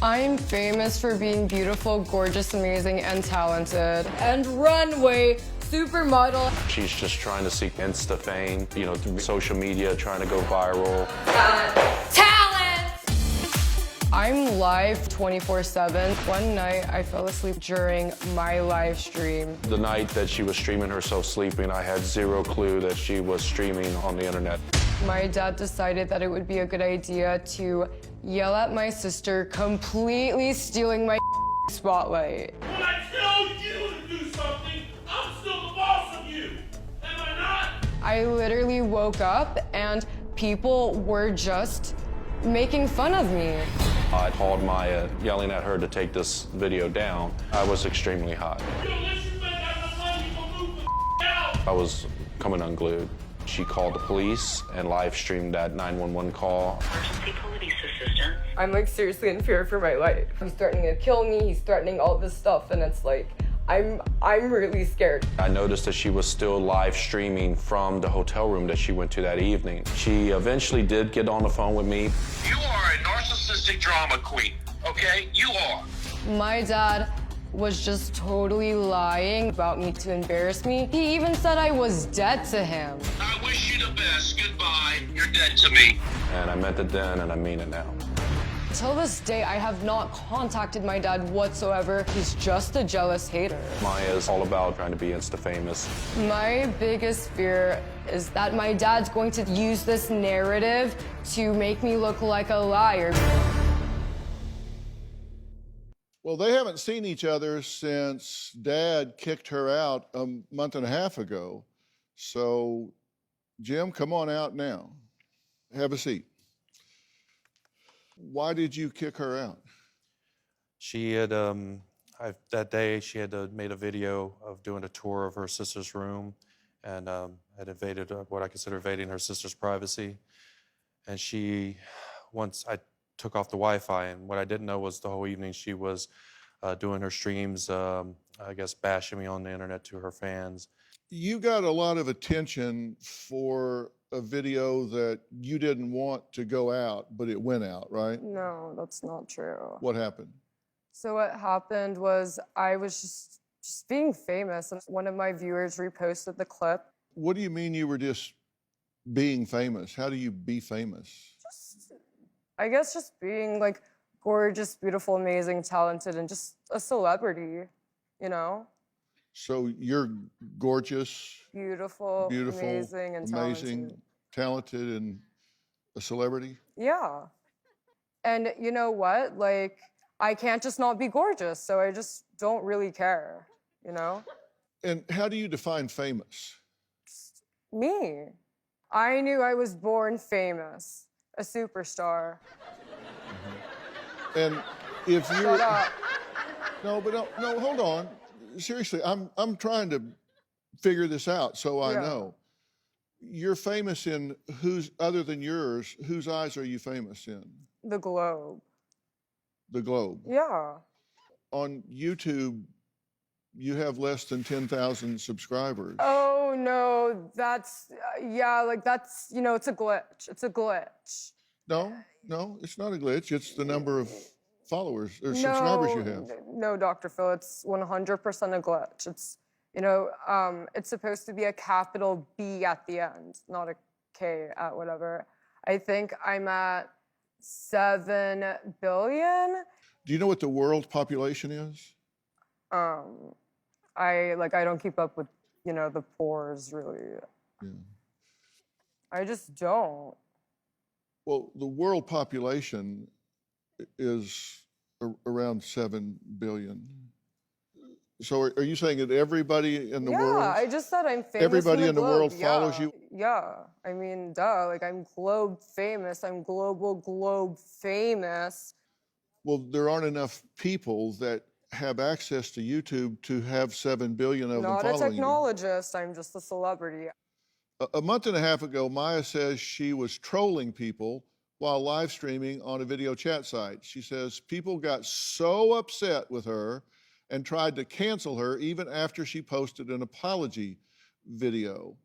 I'm famous for being beautiful, gorgeous, amazing, and talented. And runway supermodel. She's just trying to seek Insta fame, you know, through social media, trying to go viral. Talent! I'm live 24/7. One night, I fell asleep during my live stream. The night that she was streaming herself sleeping, I had zero clue that she was streaming on the internet. My dad decided that it would be a good idea to yell at my sister, completely stealing my spotlight. When I tell you to do something, I'm still the boss of you. Am I not? I literally woke up and people were just making fun of me. I called Maya, yelling at her to take this video down. I was extremely hot. Yo, unless you think I got money, you gonna move the out. I was coming unglued. She called the police and live streamed that 911 call. Emergency police assistant. I'm like seriously in fear for my life. He's threatening to kill me, he's threatening all this stuff, and it's like, I'm really scared. I noticed that she was still live streaming from the hotel room that she went to that evening. She eventually did get on the phone with me. You are a narcissistic drama queen, okay? You are. My dad was just totally lying about me to embarrass me. He even said I was dead to him. I wish you the best. Goodbye. You're dead to me. And I meant it then, and I mean it now. Till this day, I have not contacted my dad whatsoever. He's just a jealous hater. Maya is all about trying to be Insta famous. My biggest fear is that my dad's going to use this narrative to make me look like a liar. Well, they haven't seen each other since Dad kicked her out a month and a half ago. So, Jim, come on out now. Have a seat. Why did you kick her out? She had, that day, she had made a video of doing a tour of her sister's room and had invaded what I consider invading her sister's privacy. And once I took off the Wi-Fi, and what I didn't know was the whole evening she was doing her streams, I guess bashing me on the internet to her fans. You got a lot of attention for a video that you didn't want to go out, but it went out, right? No, that's not true. What happened? So what happened was I was just being famous, and one of my viewers reposted the clip. What do you mean you were just being famous? How do you be famous? I guess just being like gorgeous, beautiful, amazing, talented, and just a celebrity, you know? So you're gorgeous, Beautiful, amazing, and talented, and a celebrity? Yeah. And you know what? Like, I can't just not be gorgeous, so I just don't really care, you know? And how do you define famous? Just me. I knew I was born famous, a superstar. And if you Shut up. No, hold on. Seriously, I'm trying to figure this out so I know. You're famous in whose, other than yours, whose eyes are you famous in? The Globe. The Globe. Yeah. On YouTube, you have less than 10,000 subscribers. Oh, no, that's, yeah, like that's, you know, it's a glitch. It's a glitch. No, it's not a glitch. It's the number of followers or subscribers you have. No, Dr. Phil, it's 100% a glitch. It's, you know, it's supposed to be a capital B at the end, not a K at whatever. I think I'm at 7 billion. Do you know what the world population is? I don't keep up with, you know, the pores really. Yeah. I just don't. Well, the world population is around 7 billion. So are you saying that everybody in the world? Yeah, I just said I'm famous. Everybody in the globe. world follows you? Yeah, I mean, duh, like I'm globe famous, I'm global globe famous. Well, there aren't enough people that have access to YouTube to have 7 billion of them Not following a technologist, I'm just a celebrity. A month and a half ago, Maya says she was trolling people while live streaming on a video chat site. She says people got so upset with her and tried to cancel her even after she posted an apology video.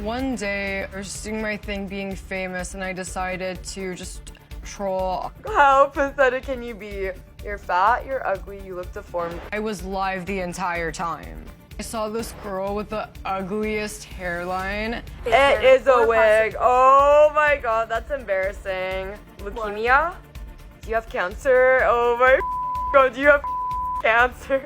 One day, I was just doing my thing being famous, and I decided to just troll. How pathetic can you be? You're fat, you're ugly, you look deformed. I was live the entire time. I saw this girl with the ugliest hairline. It is a wig. Oh my god, that's embarrassing. Leukemia? Do you have cancer? Oh my god, do you have cancer?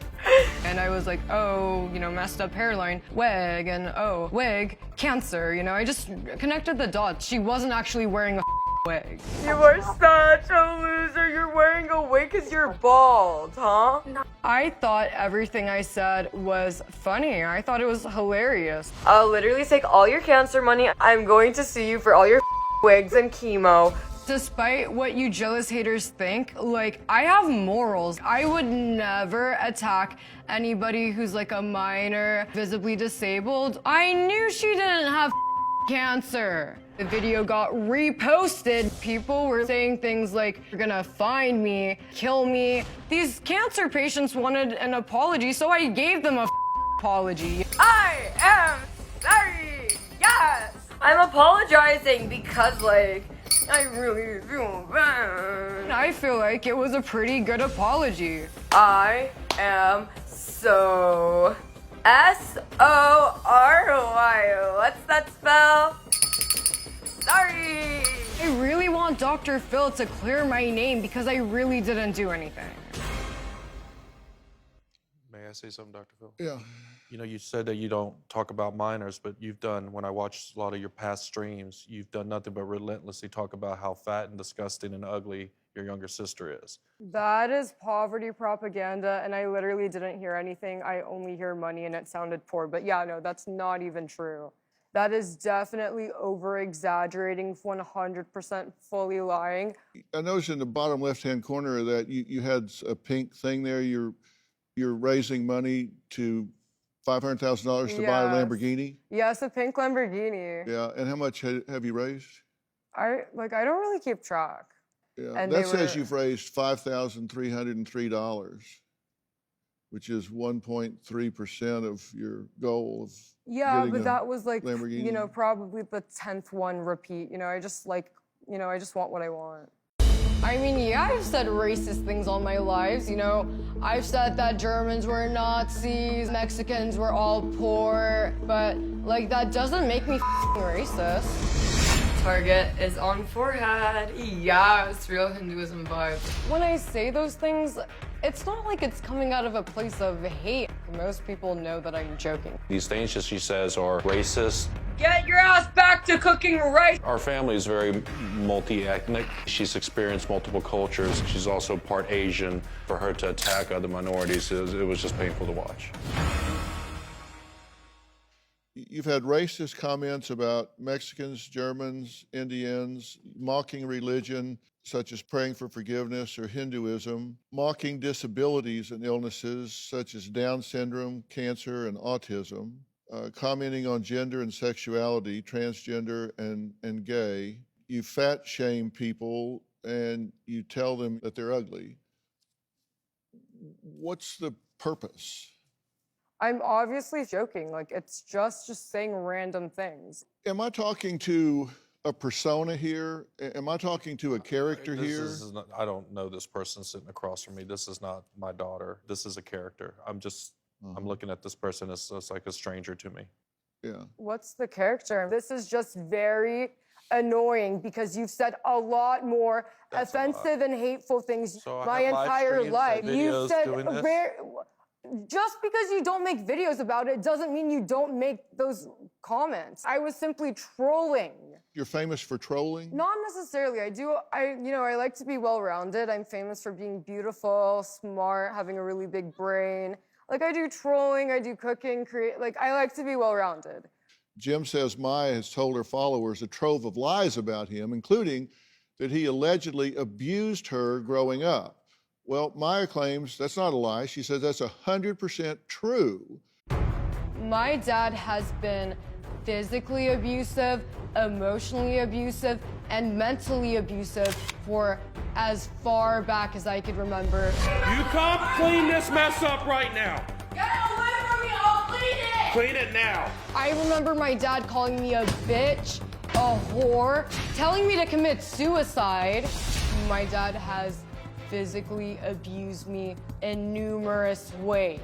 And I was like, oh, you know, messed up hairline, wig, and oh, wig, cancer. You know, I just connected the dots. She wasn't actually wearing a wig. You are such a loser. You're wearing a wig because you're bald, huh? I thought everything I said was funny. I thought it was hilarious. I'll literally take all your cancer money. I'm going to sue you for all your wigs and chemo. Despite what you jealous haters think, like, I have morals. I would never attack anybody who's like a minor, visibly disabled. I knew she didn't have cancer. The video got reposted. People were saying things like, you're gonna find me, kill me. These cancer patients wanted an apology, so I gave them a apology. I am sorry, yes! I'm apologizing because, like, I really feel bad. I feel like it was a pretty good apology. I am so S-O-R-Y. What's that spell? Sorry. I really want Dr. Phil to clear my name because I really didn't do anything. May I say something, Dr. Phil? Yeah. You know, you said that you don't talk about minors, but you've done, when I watched a lot of your past streams, you've done nothing but relentlessly talk about how fat and disgusting and ugly your younger sister is. That is poverty propaganda, and I literally didn't hear anything. I only hear money, and it sounded poor. But yeah, no, that's not even true. That is definitely over-exaggerating, 100% fully lying. I noticed in the bottom left-hand corner of that you had a pink thing there. You're raising money to $500,000 to buy a Lamborghini? Yes, a pink Lamborghini. Yeah, and how much have you raised? I don't really keep track. Yeah, And that says you've raised $5,303, which is 1.3% of your goal of Yeah, but that was like, Lamborghini. you know, probably the 10th one repeat. You know, I just want what I want. I mean, yeah, I've said racist things all my lives, you know. I've said that Germans were Nazis, Mexicans were all poor, but, like, that doesn't make me racist. Target is on forehead. Yes, real Hinduism vibes. When I say those things, it's not like it's coming out of a place of hate. Most people know that I'm joking. These things that she says are racist. Get your ass back to cooking rice! Our family is very multi-ethnic. She's experienced multiple cultures. She's also part Asian. For her to attack other minorities, it was just painful to watch. You've had racist comments about Mexicans, Germans, Indians, mocking religion, such as praying for forgiveness or Hinduism, mocking disabilities and illnesses such as Down syndrome, cancer, and autism, commenting on gender and sexuality, transgender and gay. You fat shame people and you tell them that they're ugly. What's the purpose? I'm obviously joking. Like, it's just saying random things. Am I talking to a persona here? Am I talking to a character here? I don't know this person sitting across from me. This is not my daughter. This is a character. I'm looking at this person as like a stranger to me. Yeah. What's the character? This is just very annoying because you've said a lot more offensive and hateful things my entire life. You said just because you don't make videos about it doesn't mean you don't make those comments. I was simply trolling. You're famous for trolling? Not necessarily. I like to be well-rounded. I'm famous for being beautiful, smart, having a really big brain. Like, I do trolling, I do cooking, I like to be well-rounded. Jim says Maya has told her followers a trove of lies about him, including that he allegedly abused her growing up. Well, Maya claims that's not a lie. She says that's 100% true. My dad has been physically abusive, emotionally abusive, and mentally abusive for as far back as I could remember. You come clean this mess up right now. Get away from me, I'll clean it! Clean it now. I remember my dad calling me a bitch, a whore, telling me to commit suicide. My dad has physically abused me in numerous ways.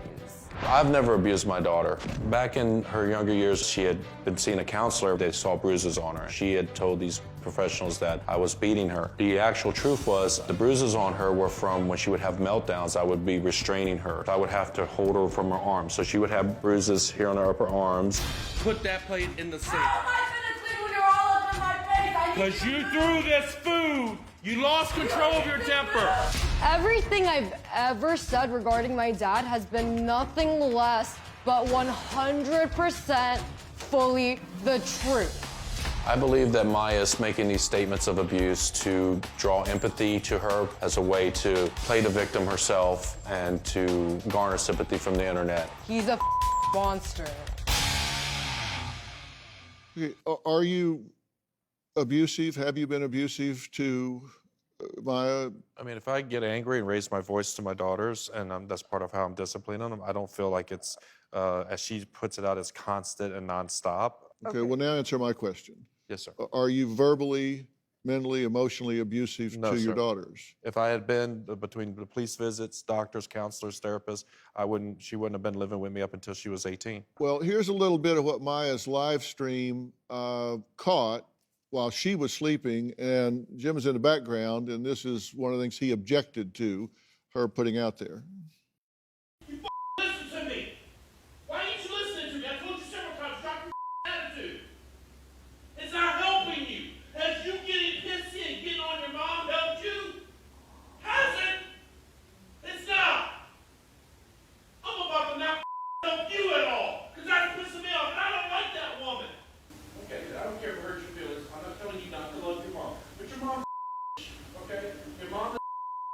I've never abused my daughter. Back in her younger years, she had been seeing a counselor. They saw bruises on her. She had told these professionals that I was beating her. The actual truth was the bruises on her were from when she would have meltdowns. I would be restraining her. I would have to hold her from her arms. So she would have bruises here on her upper arms. Put that plate in the sink. How am I gonna clean when you're all up in my face? I need Because you threw this food. You lost control of your temper. Everything I've ever said regarding my dad has been nothing less but 100% fully the truth. I believe that Maya's making these statements of abuse to draw empathy to her as a way to play the victim herself and to garner sympathy from the internet. He's a monster. Okay, are you abusive? Have you been abusive to Maya? I mean, if I get angry and raise my voice to my daughters, and that's part of how I'm disciplining them, I don't feel like it's, as she puts it out, as constant and nonstop. Okay, well, now answer my question. Yes, sir. Are you verbally, mentally, emotionally abusive No, to your sir. daughters? If I had been between the police visits, doctors, counselors, therapists, she wouldn't have been living with me up until she was 18. Well, here's a little bit of what Maya's live stream caught while she was sleeping, and Jim is in the background, and this is one of the things he objected to her putting out there. Listen to me. Why ain't you listening to me? I told you several times, drop your attitude. It's not helping you. Has you getting pissy and getting on your mom helped you? Has it? It's not. I'm about to not help you at all. Because that's pissing me off, and I don't like that woman. Okay, I don't care if it hurts your feelings. I'm not telling you not to love your mom. But your mom's okay? Your mom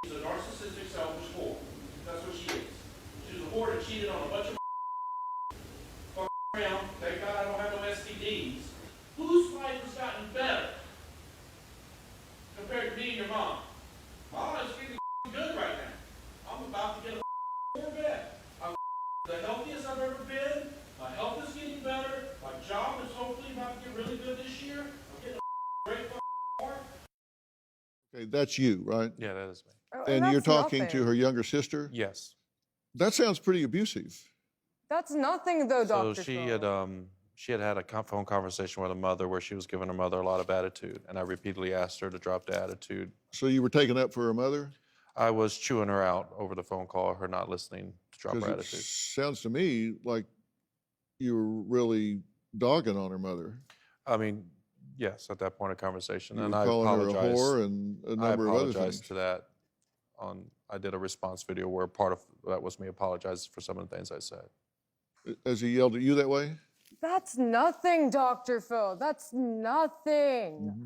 is a narcissistic, selfish whore. That's what she is. She's a whore that cheated on a bunch of fuck around. Thank God I don't have no STDs. Whose life has gotten better compared to me and your mom? My life's feeling good right now. I'm about to get a Corvette. I'm the healthiest I've ever been. My health is getting better. My job is hopefully about to get really good this year. I'm getting a great car. Okay, that's you, right? Yeah, that is me. Oh, And you're that's talking to nothing. her younger sister? Yes. That sounds pretty abusive. That's nothing, though, So Dr. she had a phone conversation with her mother where she was giving her mother a lot of attitude, and I repeatedly asked her to drop the attitude. So you were taking up for her mother? I was chewing her out over the phone call, her not listening to drop her Because it attitude. sounds to me like you were really dogging on her mother. I mean, yes, at that point of conversation, You and were I calling her a apologize. whore and a I number of other apologize things. to that. I did a response video where part of that was me apologizing for some of the things I said. Has he yelled at you that way? That's nothing, Dr. Phil. That's nothing. Mm-hmm.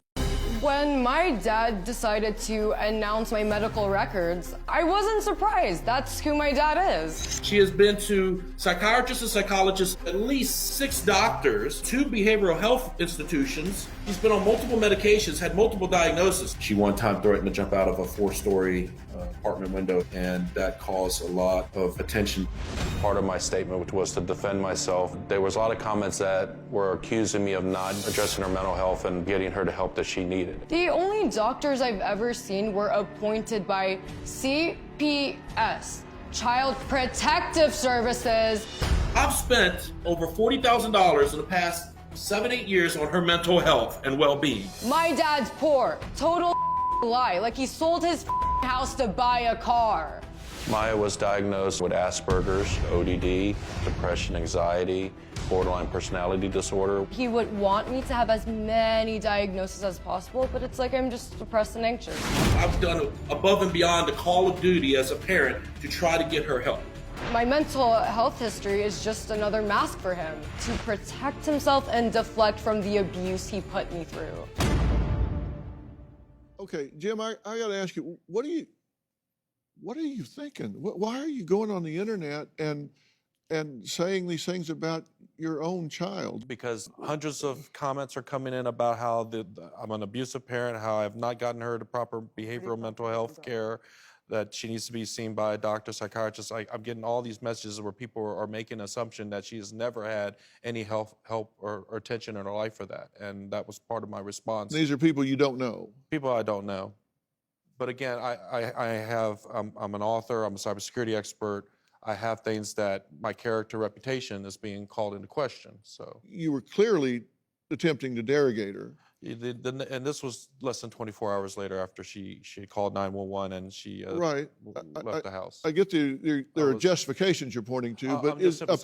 When my dad decided to announce my medical records, I wasn't surprised. That's who my dad is. She has been to psychiatrists and psychologists, at least 6 doctors, 2 behavioral health institutions. She's been on multiple medications, had multiple diagnoses. She one time threatened to jump out of a 4-story apartment window, and that caused a lot of attention. Part of my statement, which was to defend myself, there was a lot of comments that were accusing me of not addressing her mental health and getting her the help that she needed. The only doctors I've ever seen were appointed by CPS, Child Protective Services. I've spent over $40,000 in the past 7-8 years on her mental health and well-being. My dad's poor. Total lie. Like he sold his house to buy a car. Maya was diagnosed with Asperger's, ODD, depression, anxiety, borderline personality disorder. He would want me to have as many diagnoses as possible, but it's like I'm just depressed and anxious. I've done above and beyond the call of duty as a parent to try to get her help. My mental health history is just another mask for him to protect himself and deflect from the abuse he put me through. Okay, Jim, I got to ask you, what are you thinking? Why are you going on the internet and saying these things about your own child? Because hundreds of comments are coming in about how I'm an abusive parent, how I've not gotten her the proper behavioral mental health care, that she needs to be seen by a doctor, psychiatrist. I'm getting all these messages where people are making an assumption that she has never had any help or attention in her life for that. And that was part of my response. These are people you don't know. People I don't know. But again, I'm an author, I'm a cybersecurity expert. I have things that my character reputation is being called into question, so. You were clearly attempting to derogate her. And this was less than 24 hours later after she had called 911 and she Right. left the house. I get there are justifications you're pointing to, but a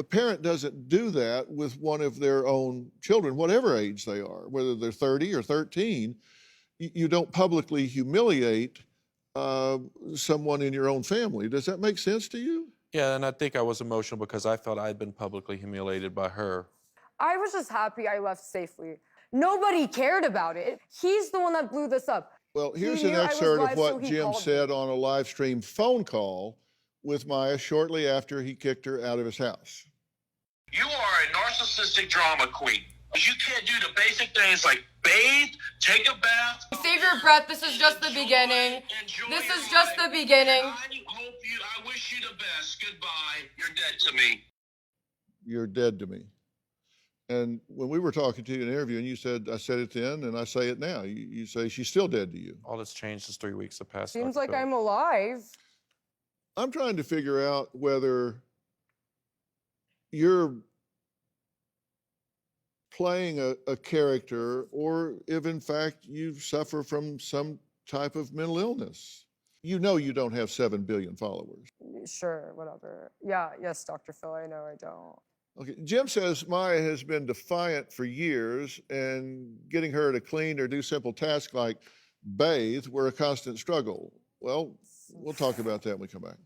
parent doesn't do that with one of their own children, whatever age they are, whether they're 30 or 13. You don't publicly humiliate someone in your own family. Does that make sense to you? Yeah, and I think I was emotional because I felt I had been publicly humiliated by her. I was just happy I left safely. Nobody cared about it. He's the one that blew this up. Well, here's He an knew I was excerpt of live, what so he Jim called said me. on a live stream phone call with Maya shortly after he kicked her out of his house. You are a narcissistic drama queen. You can't do the basic things like bathe, take a bath. Save your breath. This is just the beginning. Enjoy This your is just life. the beginning. I wish you the best. Goodbye. You're dead to me. You're dead to me. And when we were talking to you in an interview, and you said, I said it then and I say it now, you say she's still dead to you. All that's changed is 3 weeks have passed. Seems Dr. like Phil. I'm alive. I'm trying to figure out whether you're playing a character or if in fact you suffer from some type of mental illness. You know you don't have 7 billion followers. Sure, whatever. Yeah, yes, Dr. Phil, I know I don't. Okay, Jim says Maya has been defiant for years, and getting her to clean or do simple tasks like bathe were a constant struggle. Well, we'll talk about that when we come back.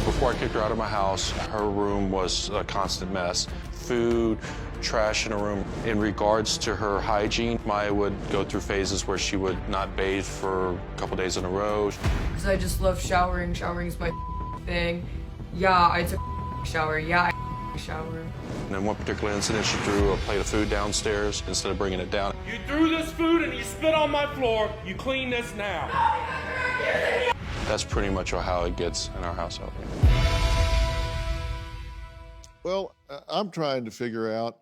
Before I kicked her out of my house, her room was a constant mess. Food, trash in her room. In regards to her hygiene, Maya would go through phases where she would not bathe for a couple days in a row. Because I just love showering. Showering's my thing. Yeah, I took a shower. Yeah, I shower. And in one particular incident, she threw a plate of food downstairs instead of bringing it down. You threw this food and you spit on my floor. You clean this now. That's pretty much how it gets in our household. Well, I'm trying to figure out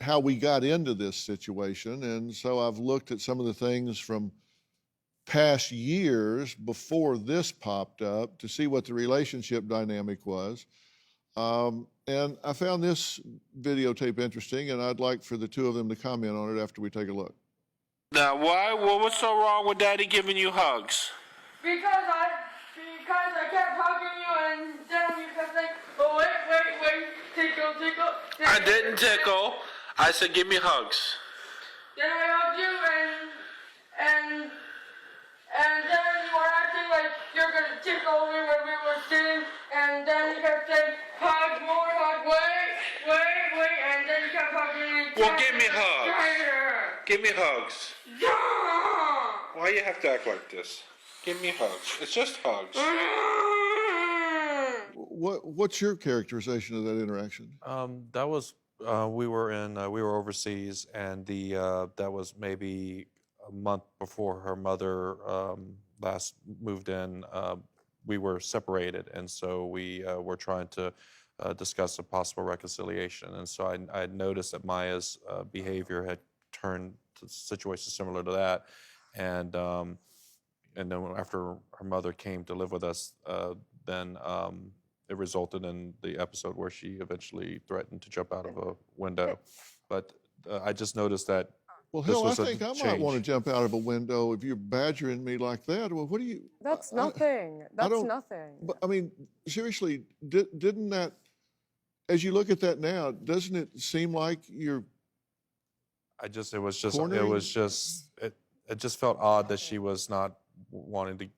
how we got into this situation, and so I've looked at some of the things from past years before this popped up to see what the relationship dynamic was. And I found this videotape interesting, and I'd like for the two of them to comment on it after we take a look. Now, why? What was so wrong with Daddy giving you hugs? Because I kept hugging you and then you kept saying, oh, wait, tickle. I didn't tickle. I said, give me hugs. Then I hugged you and then you were acting like you're going to tickle me when we were sitting, and then you kept saying, hug, more hug, wait, and then you kept hugging me. Well, give me hugs. Tighter. Give me hugs. Yeah. Why you have to act like this? Give me hugs. It's just hugs. What's your characterization of that interaction? That was we were overseas, and that was maybe a month before her mother last moved in. We were separated, and so we were trying to discuss a possible reconciliation. And so I noticed that Maya's behavior had turned to situations similar to that, and then after her mother came to live with us, then it resulted in the episode where she eventually threatened to jump out of a window. But I just noticed that. Well, this hell, I was a think I might change. want to jump out of a window if you're badgering me like that. Well, what do you? That's nothing. That's don't- nothing. But I mean, seriously, didn't that? As you look at that now, doesn't it seem like you're? It just felt odd that she was not wanting to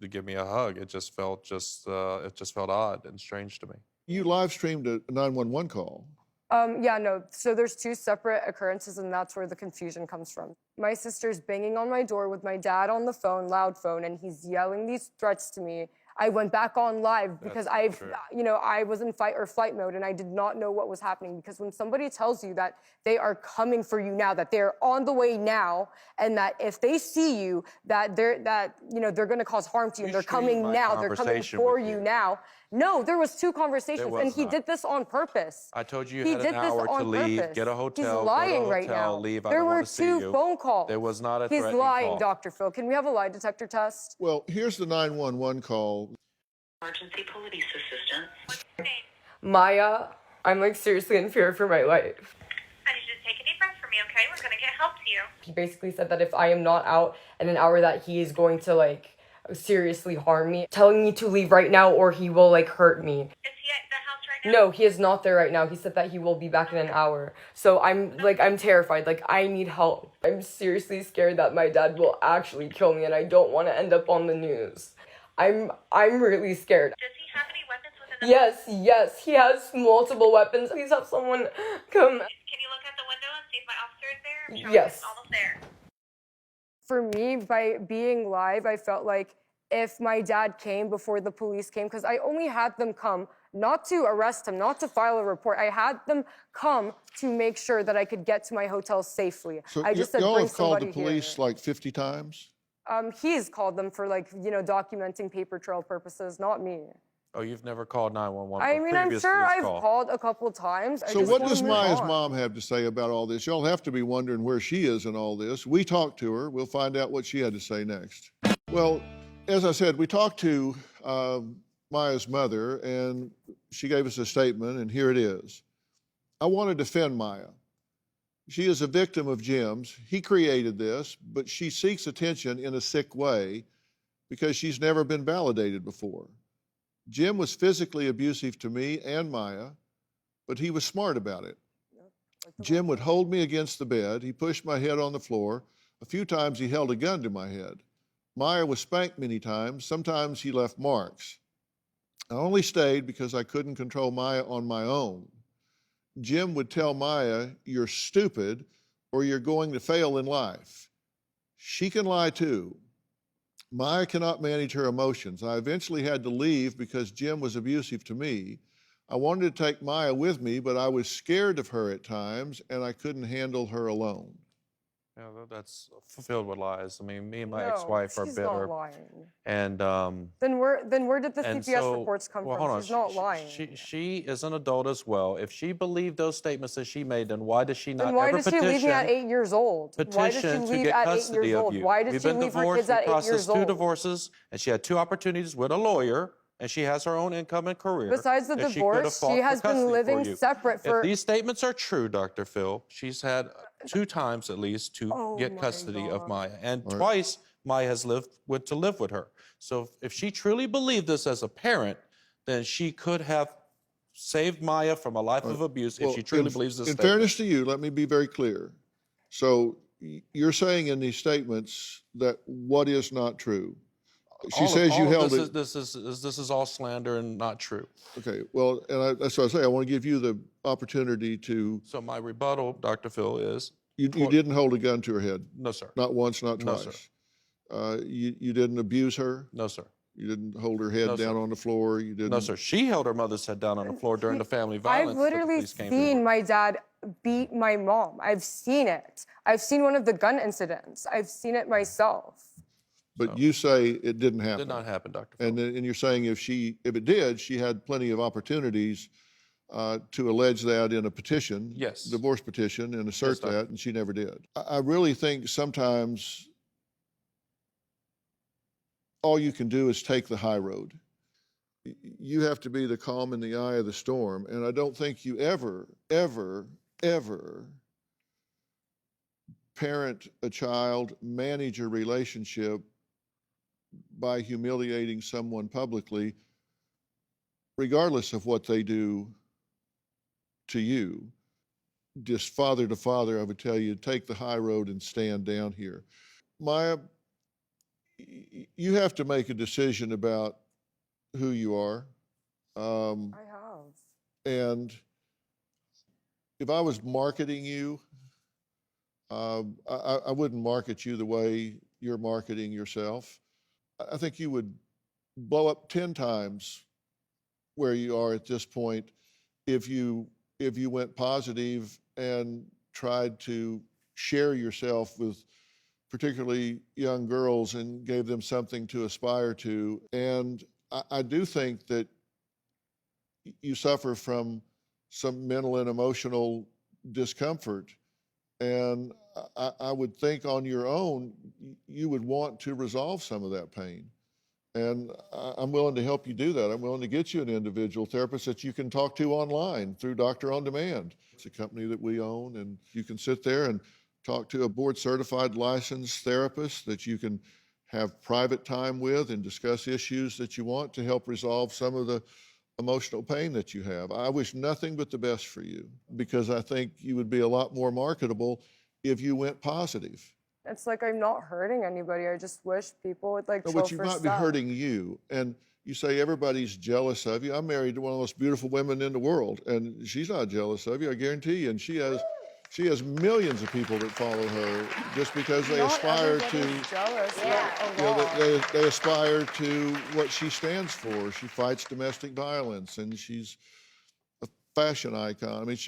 give me a hug. It just felt odd and strange to me. You live streamed a 911 call. Yeah, no. So there's two separate occurrences, and that's where the confusion comes from. My sister's banging on my door with my dad on the phone, loud phone, and he's yelling these threats to me. I went back on live because That's true. I was in fight or flight mode, and I did not know what was happening. Because when somebody tells you that they are coming for you now, that they're on the way now, and that if they see you, that they're going to cause harm to you, and they're streamed coming my now, they're coming conversation for with you you. now. No, there was 2 conversations, was and he not. did this on purpose. I told you you He had did an this hour to on leave, purpose. get a hotel, He's lying go to a right hotel, now. leave. I There don't were want to see 2 you. phone calls. There was not a He's threatening lying, call. Dr. Phil. Can we have a lie detector test? Well, here's the 911 call. Emergency police assistant. Maya, I'm like seriously in fear for my life. Honey, just take a deep breath for me, okay? We're gonna get help to you. He basically said that if I am not out in an hour that he is going to like seriously harm me, telling me to leave right now or he will like hurt me. Is he at the house right now? No, he is not there right now. He said that he will be back in an hour. So I'm terrified. Like I need help. I'm seriously scared that my dad will actually kill me and I don't want to end up on the news. I'm really scared. Does he have any weapons within the Yes, he has multiple weapons. Please have someone come. Can you look out the window and see if my officer is there? I'm sure Yes. he's almost there. For me, by being live, I felt like if my dad came before the police came, because I only had them come not to arrest him, not to file a report. I had them come to make sure that I could get to my hotel safely. So I just said, y'all bring have called the somebody police here. like 50 times? He's called them for documenting paper trail purposes, not me. Oh, you've never called 911 I for mean, I'm previous sure to this I've call. called a couple times. I So just what wanna does move Maya's on. mom have to say about all this? Y'all have to be wondering where she is in all this. We talked to her. We'll find out what she had to say next. Well, as I said, we talked to Maya's mother, and she gave us a statement, and here it is. I want to defend Maya. She is a victim of Jim's. He created this, but she seeks attention in a sick way because she's never been validated before. Jim was physically abusive to me and Maya, but he was smart about it. Jim would hold me against the bed. He pushed my head on the floor. A few times he held a gun to my head. Maya was spanked many times. Sometimes he left marks. I only stayed because I couldn't control Maya on my own. Jim would tell Maya, "You're stupid or you're going to fail in life." She can lie too. Maya cannot manage her emotions. I eventually had to leave because Jim was abusive to me. I wanted to take Maya with me, but I was scared of her at times and I couldn't handle her alone. Yeah, that's fulfilled with lies. I mean, me and my No, ex-wife are she's bitter. not lying. And Then where did the and CPS so, reports come well, from? hold on. She's not lying. She is an adult as well. If she believed those statements that she made, then why does she not Then why ever did she petition? leave me at 8 years old? Why did she Petition to leave get at 8 custody years of old? you. Why did We've she been leave her divorced. kids We at 8 processed years 2 old? divorces, and she had 2 opportunities with a lawyer, and she has her own income and career. Besides the that she could have divorce, fought she for has been custody for living you. separate for. If these statements are true, Dr. Phil, she's had 2 times at least to Oh get my custody of God. Maya, and twice Maya has went to live with her. So if she truly believed this as a parent, then she could have saved Maya from a life of abuse if she truly believes this In statement. fairness to you, let me be very clear. So you're saying in these statements that what is not true? She says you held it. This is all slander and not true. Okay, well, and that's what I say. I want to give you the opportunity to. So my rebuttal, Dr. Phil, is You didn't hold a gun to her head. no, sir. Not once, not No, twice. You didn't abuse her. No, sir. You didn't hold her head No, sir. down on the floor. You didn't. No, sir. She held her mother's head down on the floor during the family violence. I've that the literally police came seen through. my dad beat my mom. I've seen it. I've seen one of the gun incidents. I've seen it myself. But you say it didn't happen. Did not happen, Dr. Phil. And you're saying if it did, she had plenty of opportunities to allege that in a petition, Yes. divorce petition, and assert Yes, Doctor. that, and she never did. I really think sometimes all you can do is take the high road. You have to be the calm in the eye of the storm, and I don't think you ever, ever, ever parent a child, manage a relationship by humiliating someone publicly, regardless of what they do to you. Just father to father, I would tell you, take the high road and stand down here. Maya, you have to make a decision about who you are. I have. And if I was marketing you, I wouldn't market you the way you're marketing yourself. I think you would blow up 10 times where you are at this point if you went positive and tried to share yourself with particularly young girls and gave them something to aspire to. And I do think that you suffer from some mental and emotional discomfort. And I would think on your own, you would want to resolve some of that pain. And I'm willing to help you do that. I'm willing to get you an individual therapist that you can talk to online through Doctor On Demand. It's a company that we own, and you can sit there and talk to a board-certified licensed therapist that you can have private time with and discuss issues that you want to help resolve some of the emotional pain that you have. I wish nothing but the best for you, because I think you would be a lot more marketable if you went positive. It's like I'm not hurting anybody. I just wish people would like No, chill but you for might be stuff. hurting you. And you say everybody's jealous of you. I'm married to one of the most beautiful women in the world, and she's not jealous of you, I guarantee you. And she has millions of people that follow her just because they Not aspire to, everybody's jealous, but a you know, lot. they aspire to what she stands for. She fights domestic violence, and she's a fashion icon. I mean,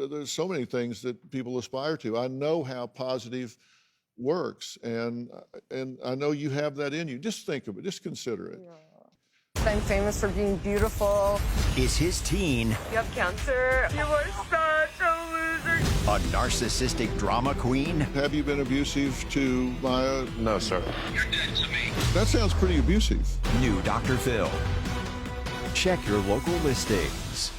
there's so many things that people aspire to. I know how positive works, and I know you have that in you. Just think of it. Just consider it. I'm famous for being beautiful. Is his teen You have cancer. You are such a loser. a narcissistic drama queen? Have you been abusive to Maya? No, sir. You're dead to me. That sounds pretty abusive. New Dr. Phil. Check your local listings.